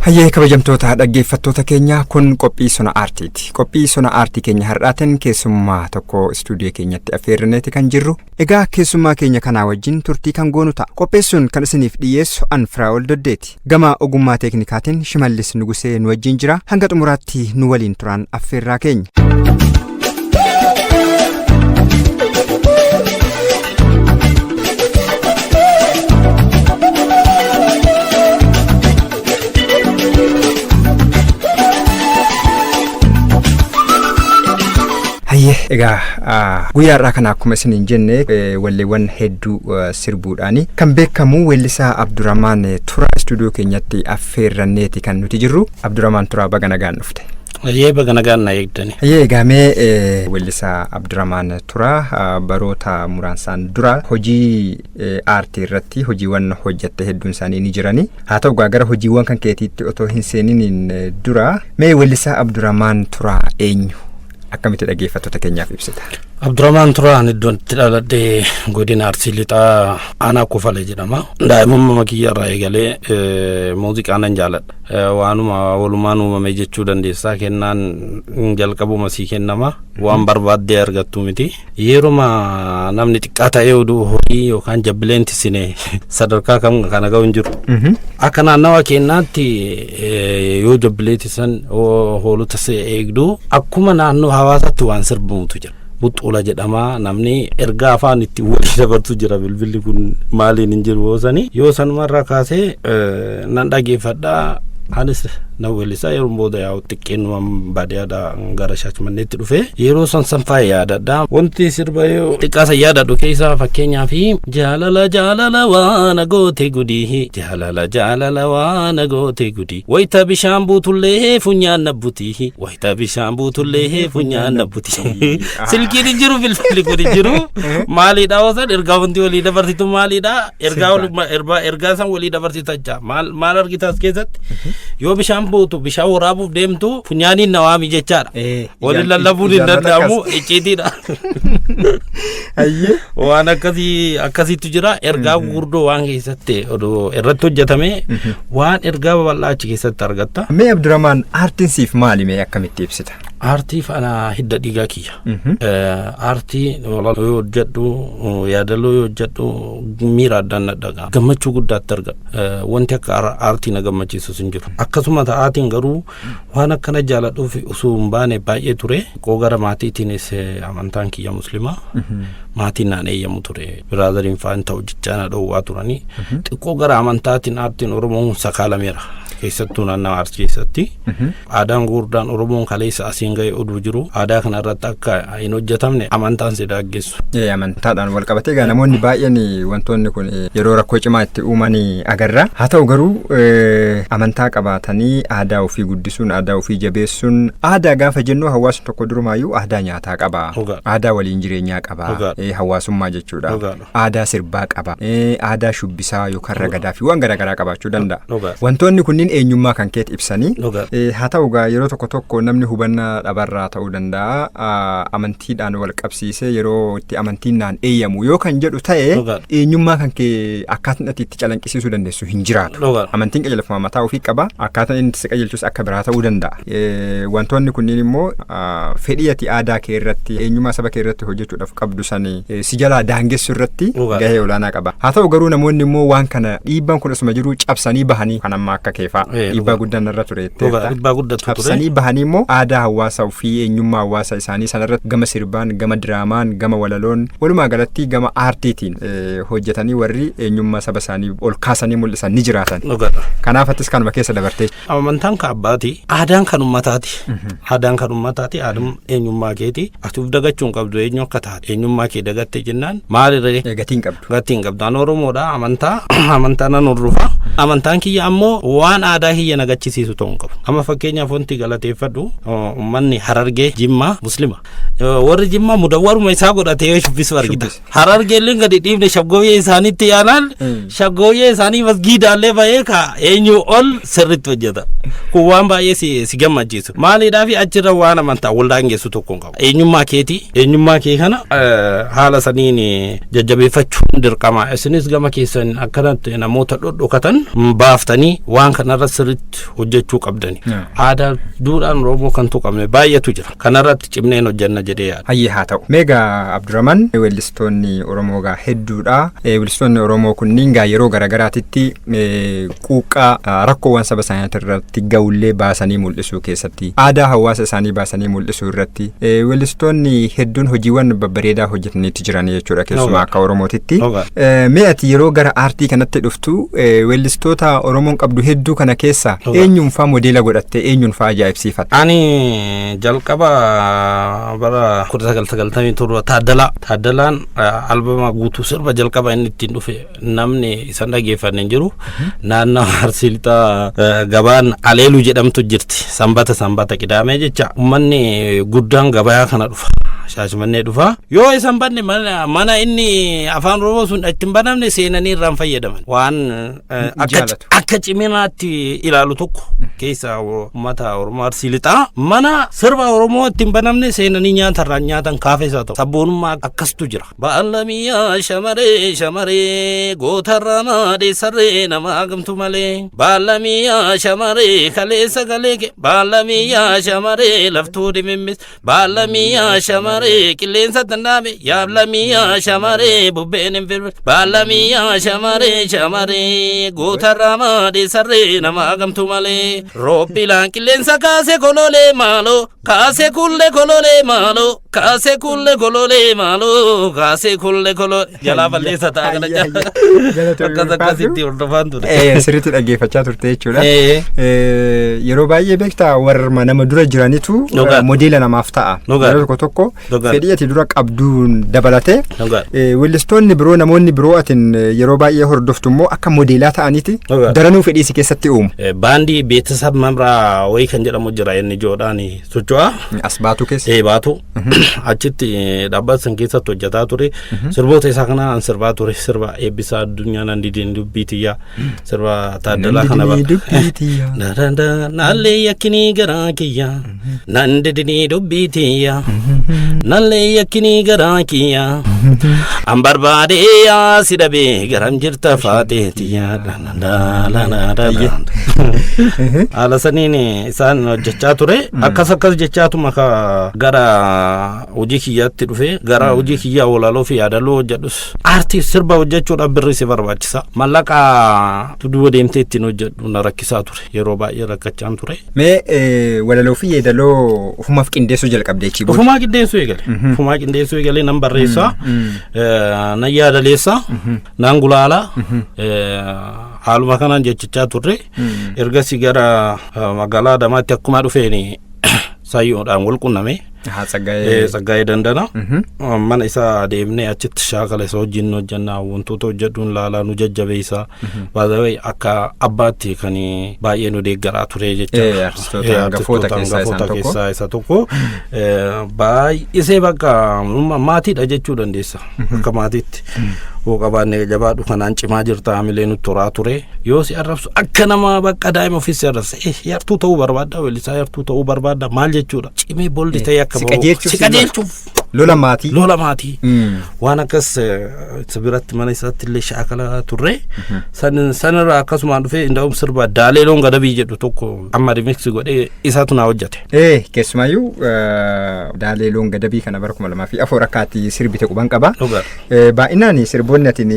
Hayyee kabajamtoota dhaggeeffattoota keenya kun qophii sona aartiiti. Qophii sona aartii keenya har'aatiin keessummaa tokko istuudiyoo keenyatti affeerreneeti kan jirru. Egaa keessummaa keenya kanaa wajjin turtii kan goonu ta'a. Qopheessuun kan isiniif dhiyeessu Anfiraa'ol Doddeeti. Gama ogummaa teeknikaatiin Shimallis Nugusee nu wajjin jira. Hanga xumuraatti nu waliin turan affeerraa keenya. Egaa guyyaa irraa kana akkuma isiniin jenne walleewwan hedduu sirbuudhaani kan beekamu weellisaa Abdurrahmaan Turaa istuudiyoo keenyatti affeerranneeti kan nuti jirru. Abdurrahmaan Turaa baga nagaan dhufte. Hayyee baga nagaan na eegdani. Hayyee eegamee weellisaa Abdurrahmaan Turaa baroota muraansaan dura hojii aartii irratti hojiiwwan hojjette hedduun isaanii ni jirani. Haa ta'u gara hojiiwwan kan keetiitti otoo hin seeniin dura mee weellisaa Abdurrahmaan Turaa eenyu? Akkamitti dhaggeeffattoota keenyaaf ibsita? Abdurrahmaan Turaan iddoon itti dhaladhee godina Arsii Lixaa aanaa Kufalee jedhama. Daa'imummaa kiyya irraa eegalee muuziqaa nan jaaladha. Waanuma walumaan uumame jechuu dandeessaa. Kennaan jalqabuma sii kennama. Waan barbaaddee argattu miti. Yeruma namni xiqqaa ta'ee oduu horii yookaan jabbileen tisine sadarkaa kam kana ga'u hin jiru. Akka naannawa keenyaatti yoo jabbilee tisan hoolota eegdu akkuma naannoo hawaasaatti waan sirbamutu jira. Buxuula jedhama. Namni ergaa afaan itti walii dabartu jira. Bilbilli kun maaliin hin jiru hoosanii yoo sanumarraa kaasee nan dhageeffadhaa. Anis na weellisaa yeroo booda yaa'u xiqqeenuma baadiyyaadhaa gara Shaashmanneetti dhufe yeroo san faaya yaadadha. Wanti sirba yoo xiqqaasa yaadadhu keessaa fakkeenyaaf jaalala waan goote gudii jaalala waan goote gudii wayita bishaan buutullee funyaan nabbutii wayita bishaan buutullee funyaan nabbutii silkiin hin jiru bilbilli kun hin jiru maaliidha hoosan ergaa wanti walii dabarsitu maaliidha ergaa san walii dabarsitacha maal argitas keessatti yoo bishaan buutu bishaan waraabuuf deemtu funyaaniin nawaami jechaadha. Waliin lallabuun hin danda'amu icciitiidha. Waan akkasiitu jira. Ergaa gurguddoo waan keessatti irratti hojjetame waan ergaa babal'aa achi keessatti argatta. Mee Abdurrahmaan aartiin siif maali mee akkamitti ibsita? Aartii fana hidda dhiigaa kiyya. Aartii yoo hojjedhu yaadaloo yoo hojjedhu miira addaan nadhagaa gammachuu guddaatti argama. Wanti akka aartii na gammachiisus hin jiru. Akkasuma ta'aatiin garuu waan akkana jaaladhuuf osoo hin baane baay'ee ture. Xiqqoo gara maatiitiinis amantaan kiyya muslimaa maatiin naan eeyyamu ture. Biraadariin fa'aan ta'u jechaan dhowwaa turanii. Xiqqoo gara amantaatiin aartiin Oromoon sakaalameera. Keessattuu naannoo Arsii keessatti aadaan gurguddaan Oromoon kaleessa asiin ga'ee oduu jiru aadaa kana irratti akka hin hojjetamne amantaan si daaggessu. Amantaadhaan wal qabatee egaa namoonni baay'een wantoonni kun yeroo rakkoo cimaa itti uumanii agarra. Haa ta'u garuu amantaa qabaatanii aadaa ofii guddisuun aadaa ofii jabeessuun aadaa gaafa jennu hawaasni tokko durumaayyuu aadaa nyaataa qaba. Aadaa waliin jireenyaa qaba. Hawaasummaa jechuudha. Aadaa sirbaa qaba. Aadaa shubbisaa yookaan ragadaa fi waan garaagaraa qabaachuu danda'a. Wantoonni kunniin eenyummaa kan keeti ibsanii haa ta'u yeroo tokko namni hubannaa dhabarraa ta'uu danda'a. Amantiidhaan wal qabsiisee yeroo itti amantiin naan eeyyamu yoo kan jedhu ta'e eenyummaa kan kee akkaataan itti calanqisiisuu dandeessu hin jiraatu. Amantiin qajeelfama mataa ofii qaba. Akkaataan inni si qajeelchus akka biraa ta'uu danda'a. Wantoonni kunniin immoo fedhii ati aadaa kee irratti eenyummaa saba kee irratti hojjechuudhaaf qabdu sanii si jalaa daangessu irratti gahee olaanaa qaba. Haa ta'u garuu namoonni immoo waan kana dhiibbaan kun asuma jiru cabsanii bahanii kan amma akka keefaa dhiibbaa guddaan irra ture. Cabsanii bahanii immoo aadaa hawaasaa fi eenyummaa hawaasa isaanii sanarratti gama sirbaan gama diraamaan gama walaloon walumaa galatti gama aartiitiin hojjetanii warri eenyummaa saba isaanii ol kaasanii mul'isan ni jiraatan. Kanaaf atis kanuma keessa dabartee. Amantaan kan abbaati. Aadaan kan ummataati. Aadaan kan ummataati. Aadaan eenyummaa keeti. Ati uf dagachuun qabdu eenyu akka taate. Eenyummaa kee dagatte jennaan maalirree? Gatiin qabdu. Gatiin qabdu. An Oromoodha. Amantaa nan hordofa. Amantaan kiyya ammoo waan aadaa kiyya nagachisiisu ta'uu qabu. Amma fakkeenyaaf wanti galateeffadhu uummanni Harargee Jimmaa Muslima. Warri Jimmaa mudawwaruma isaa godhatee yoo shubbisu argita. Harargeelleen gadi dhiifne shaggooyyee isaaniitti yaanaan shaggooyyee isaanii masgiidaallee bahee ka eenyu ol sirriitti hojjeta. Kun waan baay'ee si gammachiisu. Maaliidhaaf achirra waan amantaa wal daangessu tokko hin qabu. Eenyummaa keeti. Eenyummaa kee kana haala saniin jajjabeeffachuun dirqama. Isinis gama keessan akkanatti namoota dhodhokatan baaftanii waan kana kanarra sirriitti hojjechuu qabdani. Aadaa duudhaan Oromoo kan tuqamne baay'eetu jira. Kanarratti cimneen hojjenna jedhee yaada. Hayyee haa ta'u. Meegaa Abdurrahman weellistoonni Oromoo gaa hedduudha. Weellistoonni Oromoo kunniin gaa yeroo garaagaraatitti quuqqaa rakkoowwan saba isaanii irratti ga'ullee baasanii mul'isuu keessatti aadaa hawaasa isaanii baasanii mul'isuu irratti weellistoonni hedduun hojiiwwan babbareedaa hojjetaniitti jiran jechuudha keessumaa akka Oromootitti. Mee ati yeroo gara aartii kanatti dhuftu weellistoota Oromoon qabdu hedduu kana keessa eenyuunfaa modeela godhattee eenyuunfaa ajaa'ibsiifatte? Ani jalqaba bara 1997 Taaddalaan albama guutuu sirba jalqaba inni ittiin dhufe namni isan dhageeffanne jiru naannoo Arsii Lixaa gabaan Aleeluu jedhamtu jirti sanbata qidaamee jecha uummanni guddaan gabayaa kana dhufa Shaashimannee dhufa yoo isan banne mana inni afaan Oromoo sun ittiin banamne seenanii irraan fayyadaman waan akka ciminaatti ilaalu tokko keessa uummata Oromoo Arsii Lixaa mana sirba Oromoo ittiin banamne seenanii nyaatarraan nyaatan kaafeessa ta'u sabboonummaa akkastu jira. Baalamiyaa shamaree gootarraa maadee sarree namaa gamtu malee baalamiyaa shamaree kaleessa galee baalamiyaa shamaree laftuu dimimmis baalamiyaa shamaree qilleensa tannaame yaablamiyaa shamaree bubbeen hin firme baalamiyaa shamaree gootarraa maadee sarree namaa gamtu malee roobbilaan qilleensa kaase kololee maaloo kaase kulle kololee maaloo kaase kulle kololee maaloo kaase kulle kololee jalaa balleessa ta'a kana jala akkasitti hordofaan ture. Sirriitti dhaggeeffachaa turte jechuudha. Yeroo baay'ee beektaa warra nama dura jiranitu modeela namaaf ta'a. Yeroo tokko fedhii ati dura qabduun dabalate weellistoonni biroo namoonni biroo atin yeroo baay'ee hordoftu immoo akka modeelaa ta'aniiti daranuu fedhii si keessatti uumu. Baandii beeksisa mamraa wayii kan jedhamu jira inni ijoodhaan socho'aa. As baatu keessa. Baatu. Achitti dhaabbata san keessatti hojjetaa ture. Sirboota isaa kana an sirbaa ture sirba eebbisaa addunyaa nan didin dubbii tiyyaa sirba Taaddalaa kana nallee yakkinii garaa kiyyaa nan didinii dubbii tiyyaa nallee yakkinii garaa kiyyaa an barbaadee yaa si dhabee garam jirta faatee tiyyaa haala saniin isaan hojjechaa ture akkas jechaatuma gara hojii kiyyaatti dhufe gara hojii kiyyaa walaaloo fi yaadaloo hojjedhus aartii sirba hojjechuudhaaf birri si barbaachisa mallaqaa tuduu deemtee ittiin hojjedhu na rakkisaa ture yeroo baay'ee rakkachaan ture. Mee walaloo fi yeedaloo ufumaaf qindeessuu jalqabdee chiiboo? Ufumaa qindeessuu eegale nan barreessaa nan yaadaleessaa nan gulaalaa haaluma kanaan jechichaa turre ergasii gara magaalaa Adamaatti akkuma dhufeeni sayyoodhaan wal qunname. Tsaggaayee Dandana mana isaa deemnee achitti shaakala isa wajjin hojjannaa wantoota hojjedhuun laalaa nu jajjabeessaa baay'ee akka abbaatti kan baay'ee nu deeggaraa ture jecha hangafoota keessaa isa tokko baay'isee bakka maatiidha jechuu dandeessa akka maatiitti hoo qabaannee jabaadhu kanaan cimaa jirta hamilee nutti horaa ture yoo si arrabsu akka nama bakka daa'ima ofiisi arrabsa yartuu ta'uu barbaadda weellisaa yartuu ta'uu barbaadda maal jechuudha cimee boldi ta'e si qajeelchuuf lola maatii waan akkas biratti mana isaatti illee shaakala turre sanirraa akkasumaan dhufee indaa'um sirba Daaleeloon Gadabii jedhu tokko amma remix godhee isaatu naa hojjete. Keessumayyuu Daaleeloon Gadabii kana bara 2004 akkaatti sirbite quban qaba. Baay'inaan sirboonni atiin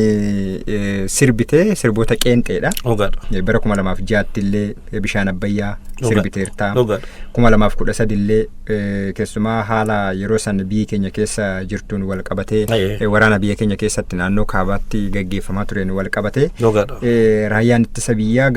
sirbite sirboota qeenxeedha. Bara 2006 illee Bishaan Abbayyaa sirbiteerta. 2013 illee keessumaa haala yeroo san biyya keenya keessa jirtuun wal qabatee waraana biyya keenya keessatti naannoo kaabaatti gaggeeffamaa tureen wal qabatee raayyaan ittisa biyyaa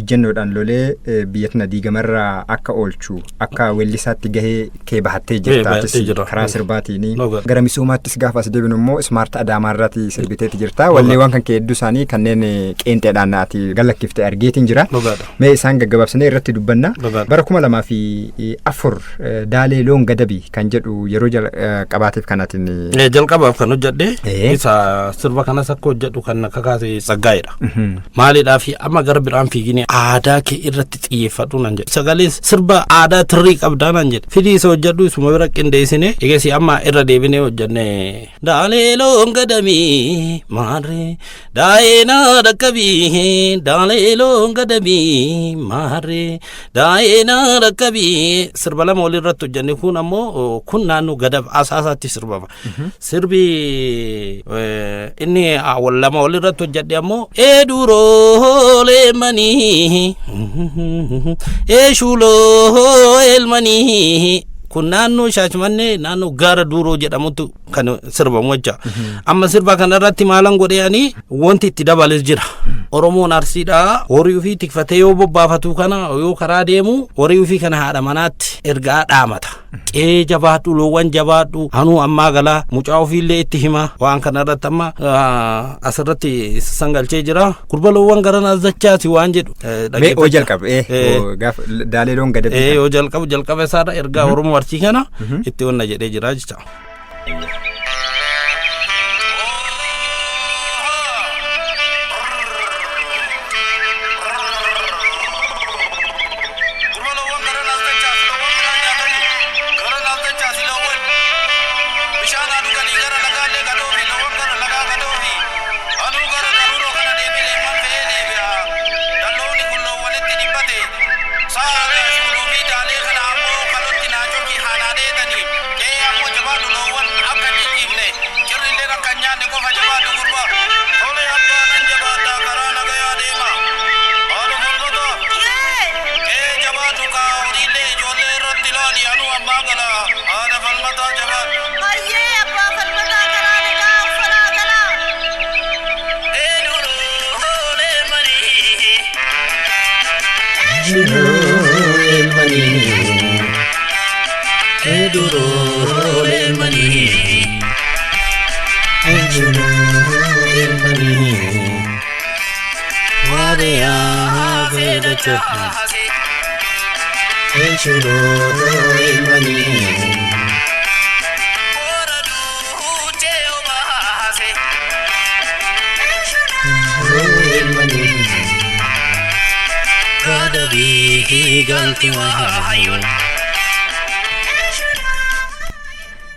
ijjennoodhaan lolee biyyatna diigamarraa akka oolchu akka weellisaatti gahee kee bahattee jirtaatis karaa sirbaatiin gara misoomaattis gaafa as deebinu immoo ismaarta Adaamaarraati sirbiteeti jirta walleewwan kan kee hedduu isaanii kanneen qeenxeedhaan naati gallakkifte argeetiin jira mee isaan gaggabaabsinee irratti dubbanna bara 2004 Daaleeloon Gadabii kan jedhu yeroo jalqabaatiif kanaatiin jalqabaaf kan hojjedhe isa sirba kanas akka hojjedhu kan kakaase Tsaggaayedha. Maalidhaa fi amma gara biraan fiigine aadaa kee irratti xiyyeeffadhu nan jedhe. Sagalee sirba aadaa tirrii qabdaa nan jedhe. Fidii isa hojjedhu isuma bira qindeessine eegas amma irra deebinee hojjenne daaleeloo gadamii maarree daa'eenaa dhaqqabii daaleeloo gadamii maarree daa'eenaa dhaqqabii sirba lama walirratti hojjenne kun ammoo kun naannoo gadab asaasaatti sirbama. Sirbi inni lama walirratti hojjedhe ammoo duroo leemanii shuloo elmanii kun naannoo Shaashmannee naannoo gaara Duuroo jedhamutti kan sirbamu jecha. Amma sirba kanarratti maalan godheani wanti itti dabales jira. Oromoon Arsiidhaa horii ofii tikfatee yoo bobbaafatu kana yoo karaa deemu horii ofii kana haadha manaatti ergaa dhaamata. Qee jabaadhu loowwan jabaadhu hanuu ammaa galaa mucaa ofiillee itti hima waan kanarratti amma asirratti sangalchee jira. Gurba loowwan garan as dachaati waan jedhu. Mee oo jalqabe gaaf daaleeloon gadabii. Yoo jalqabe isaadha ergaa Oromoo Arsii kana itti onna jedhee jira jecha.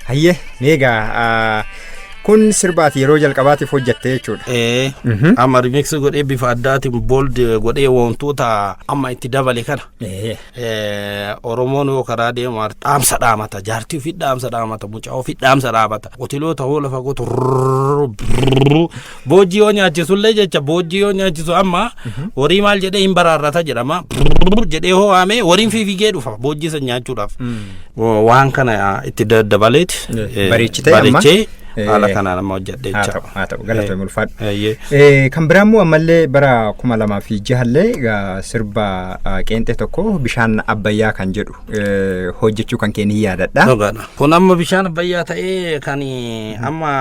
Hayyee meegaa kun sirbaati yeroo jalqabaatiif hojjette jechuudha. Amma remix godhee bifa addaatiin bold godhee wantoota amma itti dabale kana. Oromoon yoo karaa deemu dhaamsa dhaamata jaartii ofii dhaamsa dhaamata mucaa ofii dhaamsa dhaamata qotiloota hoo lafa gootu boojii yoo nyaachisullee jecha boojii yoo nyaachisu amma horii maal jedhee hin baraarrata jedhama jedhee hoo waamee horiin fiigee dhufa boojii san nyaachuudhaaf waan kana itti dabaleeti bareechee haala kanaan amma hojjedhe jecha. Haa ta'u galatoomi ulfaadhu. Kan biraa immoo ammallee bara 2006 sirba qeenxee tokko bishaan abbayyaa kan jedhu hojjechuu kan keenya yaadadha. Kun amma bishaan abbayyaa ta'ee kan amma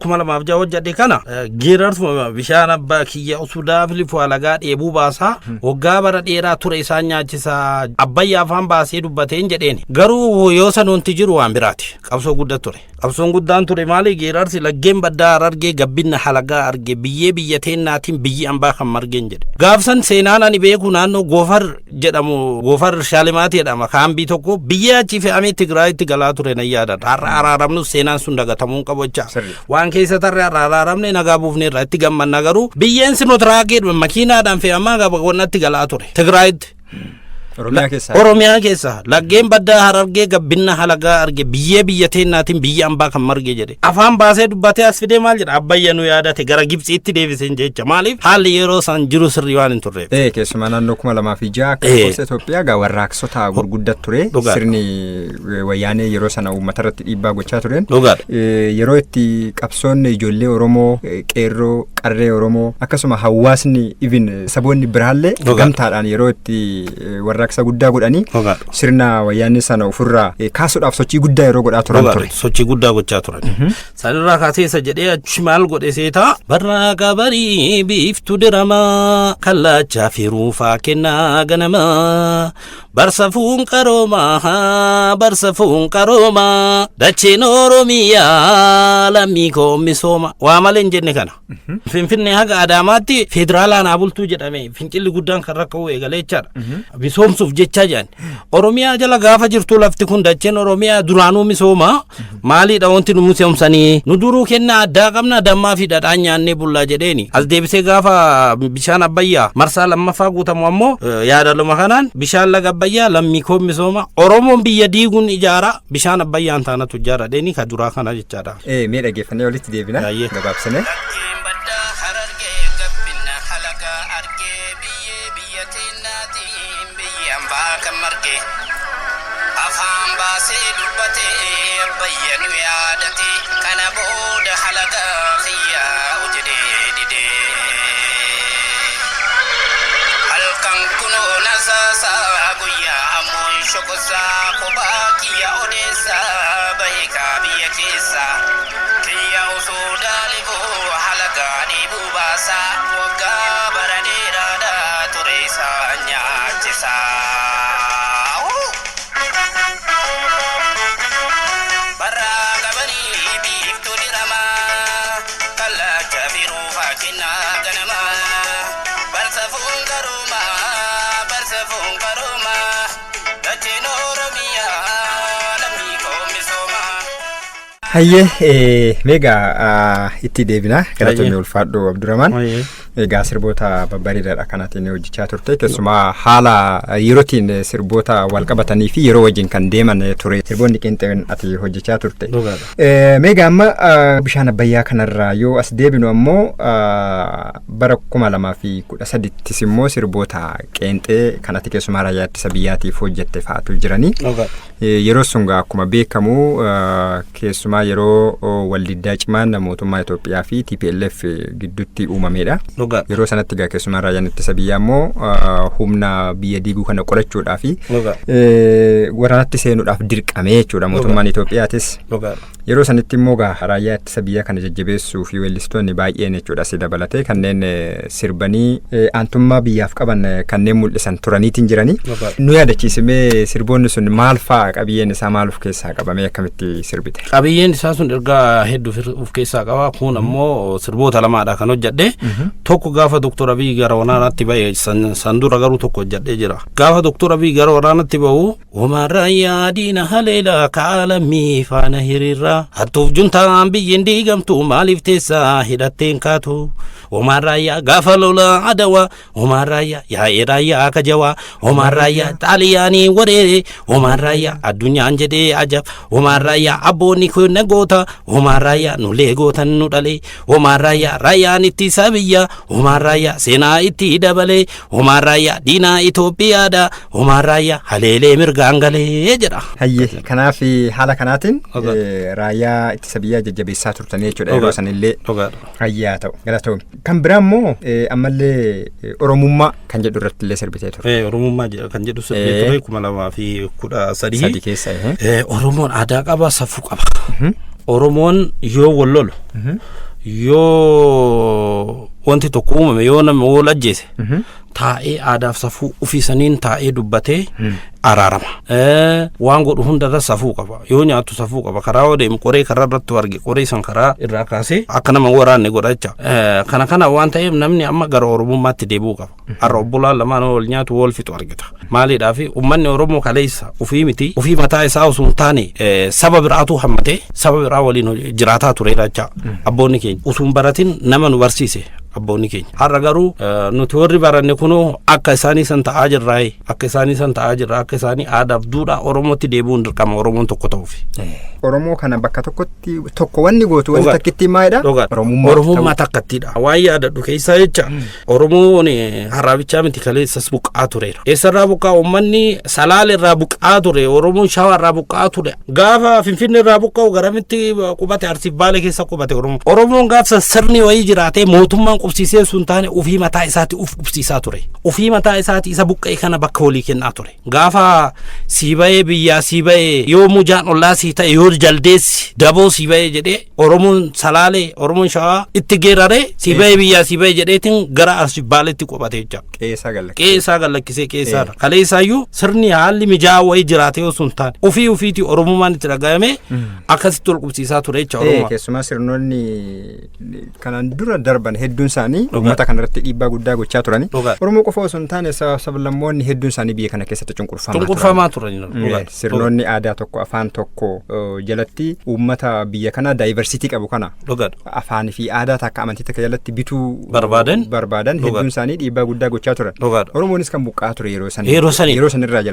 2006 hojjedhe kana geerartuma bishaan abbaa kiyya usuudhaaf lifu alagaa dheebuu baasaa waggaa bara dheeraa ture isaan nyaachisaa abbayyaa afaan baasee dubbateen jedheen garuu yoo sanoonti jiru waan biraati qabsoo guddaa ture. Qabsoon guddaan ture maali geerarsi laggeen baddaa argee gabbinna halagaa argee biyyee biyyateennaatiin biyyi ambaa kan margeen jedhe. Gaafsan seenaan ani beeku naannoo Goofar jedhamu Goofar Shaalimaati jedhama kaambii tokko biyya achi fe'amee Tigraayitti galaa ture nan yaadadha. Har'a araaramnus seenaan sun dagatamuun qabu jecha. Waan keessa tarree araaramne nagaa buufne irraa itti gammanna garuu biyyeen sinotiraakee makiinaadhaan fe'amaa gabaqonnatti galaa ture Tigraayitti. Oromiyaa keessa laggeen baddaa harargee gabbinna halagaa arge biyyee biyyateennaatiin biyya ambaa kan marge jedhe afaan baasee dubbatee as fidee maal jedha abbayya nu yaadate gara Gibxiitti deebiseen jecha maaliif haalli yeroo san jiru sirrii waan hin turreef. Keessumaa naannoo 2006 akka lakkoofsa Itoophiyaa gaa warraaqsota gurguddat ture sirni wayyaanee yeroo sana uummata irratti dhiibbaa gochaa tureen yeroo itti qabsoonni ijoollee Oromoo qeerroo qarree Oromoo akkasuma hawaasni even saboonni biraallee gamtaadhaan yeroo itti warra warraaqsa guddaa godhanii sirna wayyaanee sana ofirraa kaasuudhaaf sochii guddaa yeroo godhaa turan ture. Sochii guddaa gochaa turan. Sanirraa kaasee isa jedhee maal godhe seetaa barraaqa barii biiftu dirama kallaachaa fi ruufaa kennaa ganama barsafuun qaroomaa dacheen Oromiyaa lammii koo misooma waa malee hin jenne kana. Finfinnee haga Adaamaatti federaalaan haa bultuu jedhame fincilli guddaan kan rakka'u eegalee jechaadha. Misoomsuuf jechaa jiran. Oromiyaa jala gaafa jirtu lafti kun dacheen Oromiyaa duraanuu misooma maaliidha wanti nu misoomsanii nu duruu kennaa addaa qabna dammaa fi dhadhaan nyaannee bullaa jedheeni as deebisee gaafa bishaan Abbayyaa marsaa lammaffaa guutamu ammoo yaadaluma kanaan bishaan laga Abbayyaa lammii koo misooma Oromoon biyya diiguun ijaara bishaan Abbayyaan taanatu ijaara dheeni ka duraa kana jechaadha. Mee dhaggeeffannee walitti deebina gabaabsine. Hayyee meegaa itti deebina galatoomii ulfaadhu Abdurrahman. Egaa sirboota babbareedaadha kanaatiin hojjechaa turte keessumaa haala yerootiin sirboota wal qabatanii fi yeroo wajjin kan deeman ture sirboonni qinxeen ati hojjechaa turte. Meegaa amma bishaan Abbayyaa kanarraa yoo as deebinu ammoo bara 2013 immoo sirboota qinxee kan ati keessumaa raayyaa ittisa biyyaatiif hojjette fa'aatu jiranii. Yeroo sun akkuma beekamu keessumaa yeroo waldiddaa cimaan mootummaa Itoophiyaa fi TPLF gidduutti uumamedha. Yeroo sanatti gaa keessumaa raayyaan ittisa biyyaa immoo humna biyya diiguu kana qolachuudhaa fi waraanatti seenuudhaaf dirqamee jechuudha mootummaan Itoophiyaatis. Yeroo sanitti immoo gaa raayyaa ittisa biyyaa kana jajjabeessuu fi weellistoonni baay'een jechuudha si dabalatee kanneen sirbanii aantummaa biyyaaf qaban kanneen mul'isan turaniitiin jiranii. Nu yaadachiisimee sirboonni sun maal fa'aa qabiyyeen isaa maal of keessaa qabamee akkamitti sirbite? Qabiyyeen isaa sun ergaa hedduu of keessaa qaba. Kun ammoo sirboota lamaadha kan hojjedhe. Tokko gaafa Dr. Abiy gara waraanaatti ba'e san dura garuu tokko hojjedhee jira. Gaafa Dr. Abiy gara waraanaatti ba'u Omarraayyaa diina haleela kaalamii faana hiriirra hattuuf juntaan biyyin diigamtu maaliif teessaa hidhatteen kaatu Omarraayyaa gaafa lola adawa Omarraayyaa yaa'ee raayyaa kajawa Omarraayyaa xaaliyaanii wareere Omarraayyaa addunyaan jedhee ajab Omarraayyaa abboonni kun goota Omarraayyaa nulee gootan nu dhale Omarraayyaa raayyaan ittisa biyya Omarraayyaa seenaa itti dabale Omarraayyaa diinaa Itoophiyaadha Omarraayyaa haleelee mirgaan galee jedha. Hayyee kanaaf haala kanaatiin raayyaa ittisa biyyaa jajjabeessaa turtanii jechuudha yeroo sanillee hayyaa ta'u galatoom. Kan biraa immoo ammallee Oromummaa kan jedhu irratti illee sirbitee ture. Oromummaa kan jedhu sirbitee ture 2013. Sadii keessa. Oromoon aadaa qaba safuu qaba. Oromoon yoo wal lolu yoo wanti tokko uumame yoo nama wal ajjeese taa'ee aadaaf safuu uffisaniin taa'ee dubbatee araarama. Waan godhu hundarra safuu qaba. Yoo nyaatu safuu qaba. Karaa yoo deemu qoree karaa irratti arge qoree san karaa irraa kaasee akka nama waraanne godha jecha. Kana waan ta'eef namni amma gara Oromummaatti deebi'uu qaba. Har'a obbolaan lamaan wal nyaatu wal fixu argita. Maaliidhaaf uummanni Oromoo kaleessa ufii miti ufii mataa isaa osoo hin taane saba biraatu hammatee saba biraa waliin jiraataa tureera jecha. Abboonni keenya osoo hin baratin nama nu barsiise. Abboonni keenya har'a garuu nuti warri baranne kunoo akka isaanii san ta'aa jirraa akka isaanii aadaaf duudhaa Oromootti deebi'uun dirqama Oromoon tokko ta'uuf. Oromoo kana bakka tokkotti tokko wanni gootu wanti takkitti maayidha. Oromummaa takkattiidha. Waan yaadadhu keessaa jecha Oromoon harraabichaa miti kaleessas buqqaa tureera. Eessarraa buqqaa uummanni Salaalirraa buqqaa ture Oromoon Shawaarraa buqqaa ture. Gaafa Finfinneerraa buqqa'u garamitti qubate Arsiif Baalee keessa qubate Oromoon gaafsa sirni wayii jiraatee mootummaan qubsiisee sun taane ofii mataa isaati uf qubsiisaa ture. Ofii mataa isaati isa buqqee kana bakka walii kennaa ture. Gaafa sii ba'ee biyyaa sii ba'ee yoo mujaan ollaa sii ta'e yoo jaldeessi daboo sii ba'ee jedhee Oromoon Salaalee Oromoon Shawaa itti geeraree sii ba'ee biyyaa sii ba'ee jedheetiin gara Arsibaaleetti qophatee jira. Qeessaa gallakkisee qeessaadha. Kaleessaayyuu sirni haalli mijaa'aa wayii jiraate yoo sun taane ofii ofiiti Oromummaan itti dhaga'ame akkasitti ol qubsiisaa ture jecha Oromoo. Keessumaa sirnoonni kanaan dura darban hedduun isaanii uummata kanarratti dhiibbaa guddaa gochaa turani. Oromoo qofa osoo hin taane sablammoonni hedduun isaanii biyya kana keessatti cunqurfamaa turan. Sirnoonni aadaa tokko afaan tokko jalatti uummata biyya kana daayivarsiitii qabu kana afaanii fi aadaa takka amantii takka jalatti bituu barbaadan hedduun isaanii dhiibbaa guddaa gochaa turan. Oromoonis kan buqqaa ture yeroo sanirraa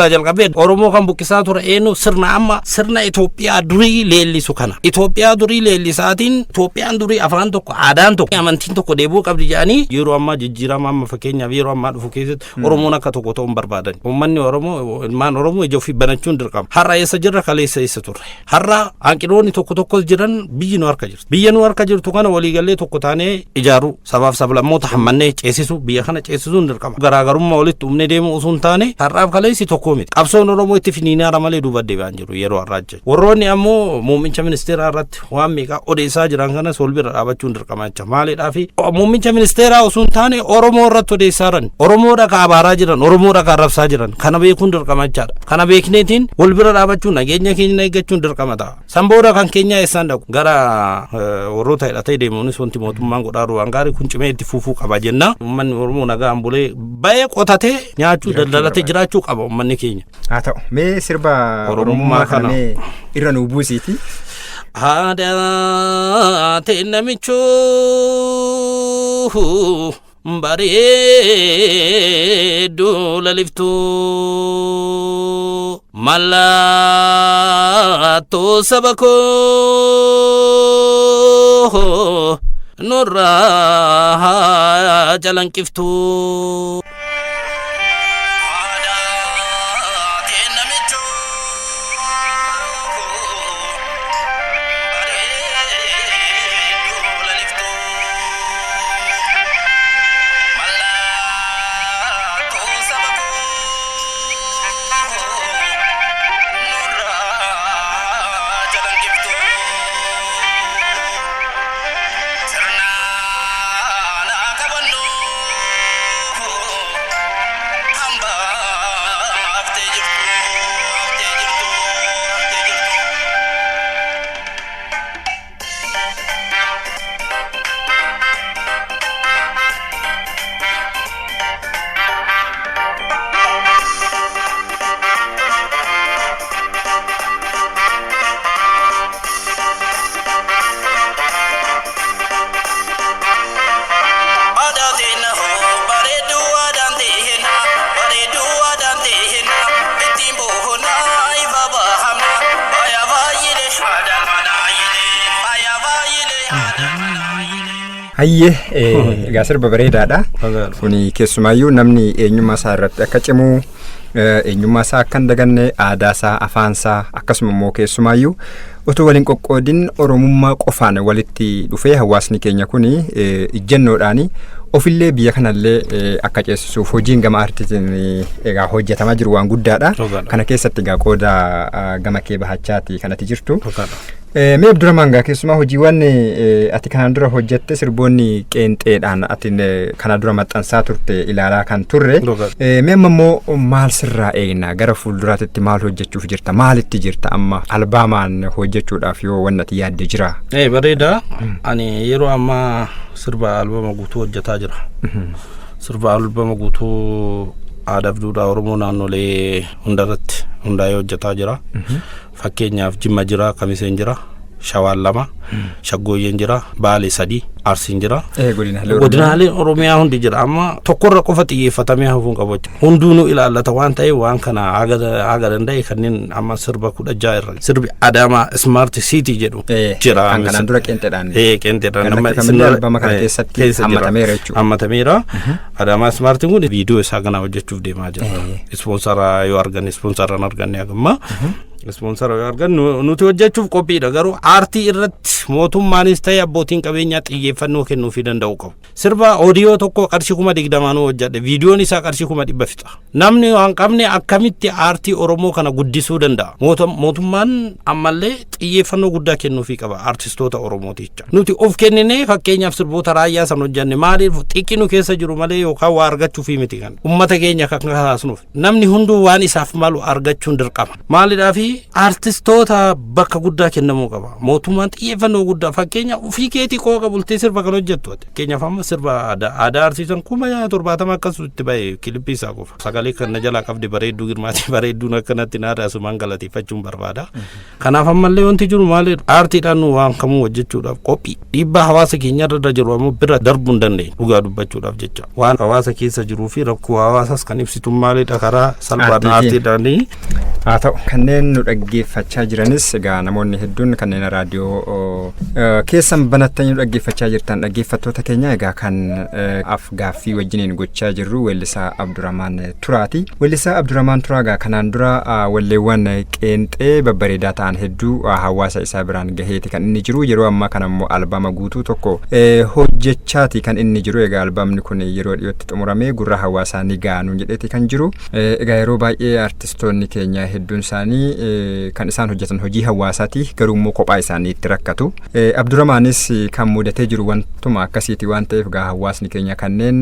jalqabee Oromoo kan buqqisaa ture eenyu sirna amma sirna Itoophiyaa durii leellisu kana. Itoophiyaa durii leellisaatiin Itoophiyaan durii afaan tokko aadaan tokko amantiin tokko deebi'uu qabdi jedhanii yeroo ammaa jijjiirama amma fakkeenyaaf yeroo ammaa dhufu keessatti Oromoon akka tokko ta'uun barbaadan. Uummanni Oromoo ilmaan Oromoo ija ofii banachuun dirqama. Har'a eessa jirra kaleessa eessa turre. Har'a hanqinoonni tokko tokkos jiran biyyi nu harka jirtu. Biyya nu harka jirtu kana waliigallee tokko taanee ijaaruu sabaaf sablammoota hammannee ceesisu biyya kana ceesisuun dirqama. Garaagarummaa walitti uumnee deemuu osoo hin taane har'aaf kaleessi tokko miti. Qabsoon Oromoo itti finiinaara malee duuba deebi'aan jiru yeroo har'aa jechuudha. Warroonni ammoo muummicha ministeeraa irratti waan meeqa odeessaa jiran kanas wal bira dhaabachuun dirqama jecha maaliidhaaf muummicha ministeeraa osoo hin taane Oromoo irratti odeessaa jiran Oromoodha ka abaaraa jiran Oromoodha ka arrabsaa jiran kana beekuun dirqama jechaadha. Kana beekneetiin wal bira dhaabachuun nageenya keenya eeggachuun dirqama ta'a. Sanboodha kan keenya eessaan dhaqu gara warroota hidhatee deemuunis wanti mootummaan godhaaru waan gaarii kun cimee itti fufuu qaba jenna. Uummanni Oromoo nagaan bulee baay'ee qotatee nyaachuu daldalatee jiraachuu qaba uummanni keenya. Haa ta'u mee sirba Oromummaa kana irra nuu buusiiti. Aadaa ta'e namichuu bareedduu laliftuu mallattoo saba koo nurraa jalanqiftuu. Hayyee egaa sirba bareedaadha. Kuni keessumaayyuu namni eenyummaa isaa irratti akka cimu eenyummaa isaa akka hin daganne aadaa isaa afaan isaa akkasuma immoo keessumaayyuu otoo waliin qoqqoodin Oromummaa qofaan walitti dhufee hawaasni keenya kuni ijjennoodhaani ofillee biyya kanallee akka ceesisuuf hojiin gama aartiitiin egaa hojjetamaa jiru waan guddaadha. Kana keessatti egaa qooda gama kee bahachaati kanatti jirtu. Mee Abdurrahmaan gaa keessumaa hojiiwwan ati kanaan dura hojjette sirboonni qeenxeedhaan ati kana dura maxxansaa turte ilaalaa kan turre. Mee amma immoo maal sirraa eegna gara fuulduraatti maal hojjechuuf jirta maalitti jirta amma albaamaan hojjechuudhaaf yoo wanni ati yaadde jira? Bareeda. Ani yeroo ammaa sirba albaama guutuu hojjetaa jira. Sirba albaama guutuu aadaa fi duudhaa Oromoo naannolee hundarratti hundaa'ee hojjetaa jira. Fakkeenyaaf Jimma jira, Kamiseen jira, Shawaan 2, Shaggooyyeen jira, Baalee 3, Arsiin jira. Godinaaleen Oromiyaa hundi jira. Amma tokkorra qofa xiyyeeffatamee hafuun qabu. Hunduunuu ilaallata waan ta'eef waan kana haga danda'e kanneen amma sirba 16 irra sirbi Adaamaa Smart City jedhu jira. Kan kanaan dura qeenxeedhaan. Qeenxeedhaan nama albama kana keessatti hammatameera jechuudha. Hammatameera. Adaamaa Smart kun viidiyoo isaa kana hojjechuuf deemaa jira. Ispoonsara yoo argan ispoonsaraan arganne amma Ispoonsara argannu nuti hojjechuuf qophiidha garuu aartii irratti mootummaanis ta'e abbootiin qabeenyaa xiyyeeffannoo kennuufii danda'u qabu. Sirba oodiyoo tokko qarshii 20,000 hojjedhe viidiyoon isaa qarshii 100 fixa. Namni waan qabne akkamitti aartii Oromoo kana guddisuu danda'a? Mootummaan ammallee xiyyeeffannoo guddaa kennuufii qaba aartistoota Oromooticha. Nuti of kennine fakkeenyaaf sirboota raayyaa san hojjenne maaliif xiqqinu keessa jiru malee yookaan waa argachuufii miti kan uummata keenya kan kaasnuuf namni hunduu waan isaaf malu argachuun dirqama. Maalidhaafi aartistoota bakka guddaa kennamuu qaba. Mootummaan xiyyeeffannoo guddaa fakkeenya ofii keetii qooqa bultee sirba kan hojjettu. Fakkeenyaaf amma sirba aadaa arsiisan 70 akkasutti bahe kilippii isaa qofa. Sagalee kan na jalaa qabdi bareedduu girmaati bareedduun akkanatti naada asumaan galateeffachuun barbaada. Kanaaf ammallee wanti jiru maali aartiidhaan nu waan kamuu hojjechuudhaaf qophii dhiibbaa hawaasa keenya irra jiru ammoo bira darbuu hin dandeenye dhugaa dubbachuudhaaf jecha waan hawaasa keessa jiruu fi rakkoo hawaasaas kan ibsitu maalidha karaa salphaan aartiidhaan. Haa ta'u kanneen nu dhaggeeffachaa jiranis egaa namoonni hedduun kanneen raadiyoo keessan banattanii nu dhaggeeffachaa jirtan dhaggeeffattoota keenya egaa kan gaaffii wajjiniin gochaa jirru weellisaa Abdurrahmaan Turaati. Weellisaa Abdurrahmaan Turaa egaa kanaan dura walleewwan qeenxee babbareedaa ta'an hedduu hawaasa isaa biraan gaheeti kan inni jiru yeroo ammaa kana immoo albaama guutuu tokko hojjechaati kan inni jiru egaa albaamni kun yeroo dhiyootti xumuramee gurra hawaasaa ni gaanu jedheeti kan jiru egaa yeroo baay'ee artistoonni keenya hedduun isaanii kan isaan hojjetan hojii hawaasaati garuu immoo kophaa isaanii itti rakkatu. Abdurrahmaanis kan mudatee jiru wantuma akkasiiti waan ta'eef gaa hawaasni keenya kanneen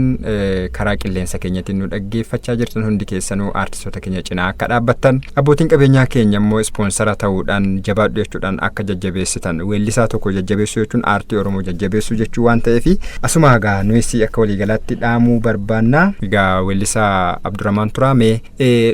karaa qilleensa keenyatiin nu dhaggeeffachaa jirtan hundi keessanuu artistoota keenya cinaa akka dhaabbattan abbootiin qabeenyaa keenya immoo ispoonsara ta'uudhaan jabaadhu jechuudhaan akka jajjabeessitan weellisaa tokko jajjabeessuu jechuun aartii Oromoo jajjabeessuu jechuu waan ta'eef asuma gaa nuyis akka waliigalaatti dhaamuu barbaanna. Egaa weellisaa Abdurrahmaan Turaa mee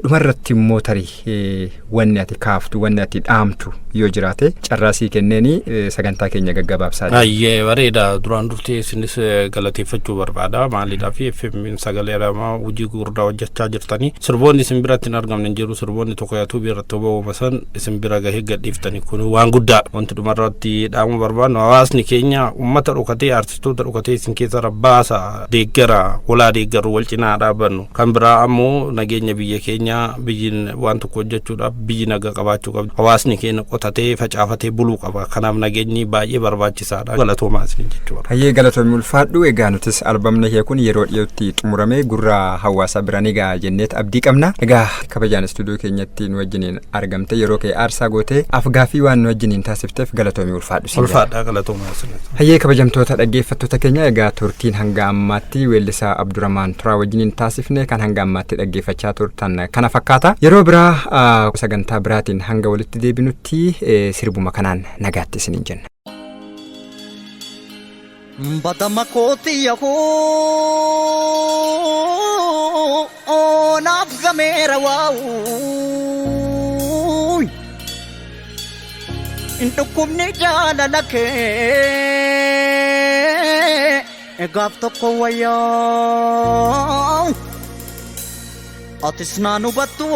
dhumarratti immoo tarii wanni ati kaaftu wanni ati dhaamtu yoo jiraate carraasii kenneeni sagantaa keenya gaggabaabsaa. Ayyee bareeda duraan duftee isinis galateeffachuu barbaada maalidhaa fi FM sagalee Oromoo hojii gurguddaa hojjechaa jirtanii sirboonni isin biratti hin argamne jiru sirboonni tokko yaatu biratti obaamasan isin bira gahee gadhiiftanii kun waan guddaadha. Wanti dhumarratti dhaamuu barbaadnu hawaasni keenya uummata dhokatee artistoota dhokatee isin keessa rabbaasa deeggara walaa deeggaru wal cinaa dhaabannu kan biraa ammoo nageenya biyya keenya biyyi waan tokko hojjechuudhaaf biyyi nagaa qabaachuu qabdi. Hawaasni keenya qotatee facaafatee buluu qaba. Kanaaf nageenyi baay'ee barbaachisaadha. Galatoomaa isin jechuudha. Hayyee galatoomii ulfaadhu egaa nutis albaamni kee kun yeroo dhiyootti xumuramee gurra hawaasa biraan egaa jenneet abdii qabna. Egaa kabajaan istuudiyoo keenyatti nu wajjiniin argamte yeroo kee aarsaa gootee afgaaffii waan nu wajjiniin taasifteef galatoomii ulfaadhu. Ulfaadha galatoomaa isin. Hayyee kabajamtoota dhaggeeffattoota keenya egaa turtiin hanga ammaatti weellisaa Abdurrahmaan Turaa wajjiniin taasifne kan hanga ammaatti dhaggeeffachaa turtan kana fakkaata. Yeroo biraa sagantaa biraatiin hanga walitti deebinutti sirbuma kanaan nagaatti isiniin jenna. Badama kooti yahoo naaf gameera waa'uu dhukkubni jaalala kee gaaf tokko wayyaa atis naan hubattu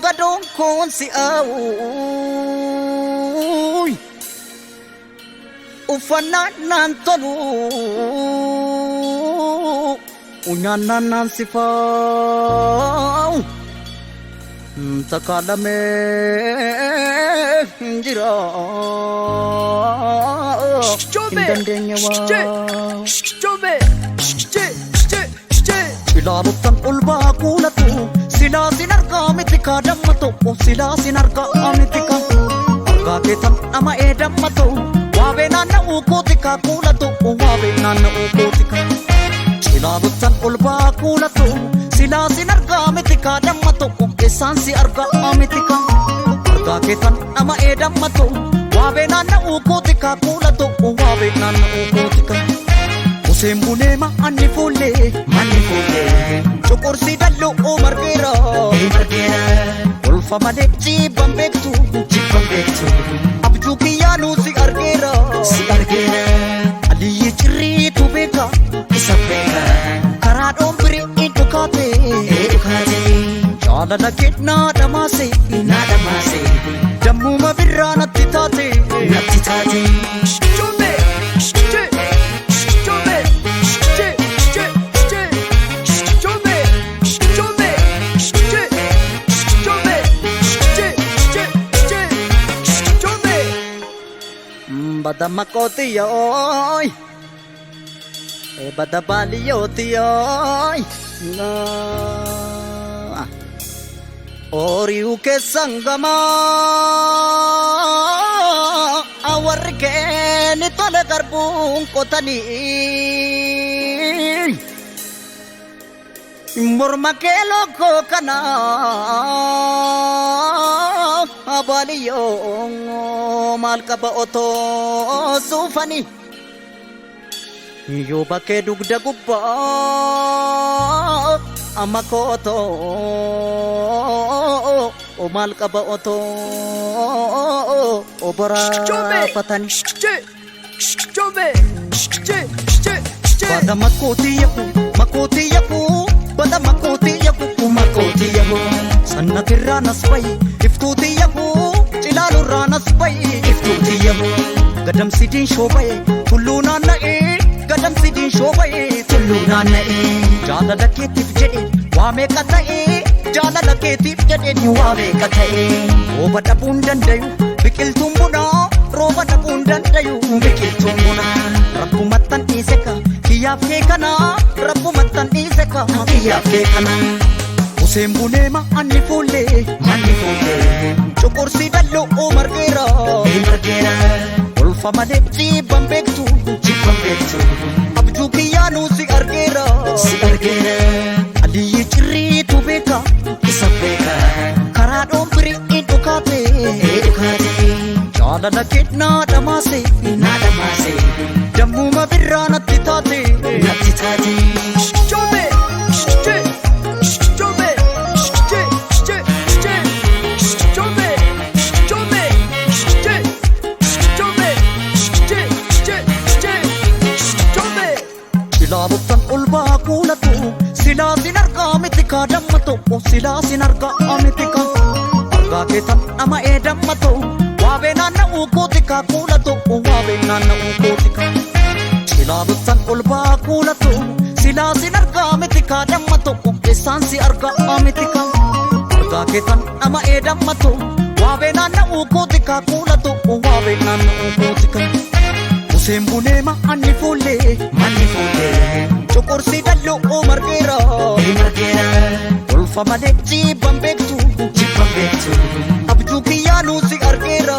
gadoon koon si aawuu uffannaan naan tolu nyaannaan naan si faa'u takaalamee jira hin dandeenye waa ilaaluttan ol baa kuulatu silaa sin argaa miti kaa dammato silaa sin argaa miti kaa argaa keetan nama ee dammato waabee naanna'uu kooti kaa kuulatu waabee naanna'uu kooti kaa ilaaluttan ol baa kuulatu silaa sin argaa miti kaa dammato eessaan si argaa miti kaa argaa keetan nama ee dammato waabee naanna'uu kooti kaa kuulatu waabee naanna'uu kooti kaa Useen buneema anni fuullee Cuqursi dalloo margeera Ulfa malee jibban beektu Abjuu kiyyaanuu si argeera Aliyyi cirriitu beeka Karaa dhoombirii iddoo kaate Jaalala kennaa dhamaase Dammuma birraa natti taate bada makotiyoy bada baliyotiyoy oriu ke sangama awarge ni tole garbun kotani morma ke loko kana abaliyo mal ka ba oto sufani yo bake dugda gubba amako oto o mal ka ba oto obara patani pada makotiyaku pada makotiyaku sanna tirra nasbai iftutiyaku cilalu ranasbai iftutiyaku gadam sidin shobai kulluna nae gadam sidin shobai kulluna nae jala laketif jede wame katae jala laketif jede ni wame katae roba dabun dandayu bikil tumbuna roba dabun dandayu bikil tumbuna rabbu mattan iseka kiyaf ke kana rabbu mattan iseka kiyaf ke kana Usembunema anni fulle Chokorsi dallo o margera Ulfa male jibam bektu Abju kiyanu si argera Ali chiri tu beka Karado pri edukate Jala na kitna damase Jammu ma birra natitate Chome Silabutan ulba kulatu sila sinarga mitika dammato sila sinarga amitika arga ketan ama e dammato wabe nanna ukotika kulatu wabe nanna ukotika silabutan ulba kulatu sila sinarga mitika dammato esansi arga amitika arga ketan ama e dammato wabe nanna ukotika kulatu wabe nanna ukotika Usembunema anni fulle Chokorsi dallo o margera Ulfa male jibam bektu Abju kiyanu si argera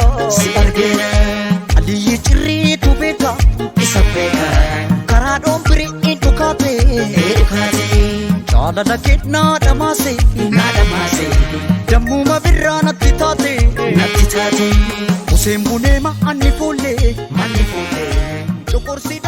Ali chiri tu beka Karado pri edukate Jala laketna damase Jammu ma birra natitate Usembunema anni fulle Chokorsi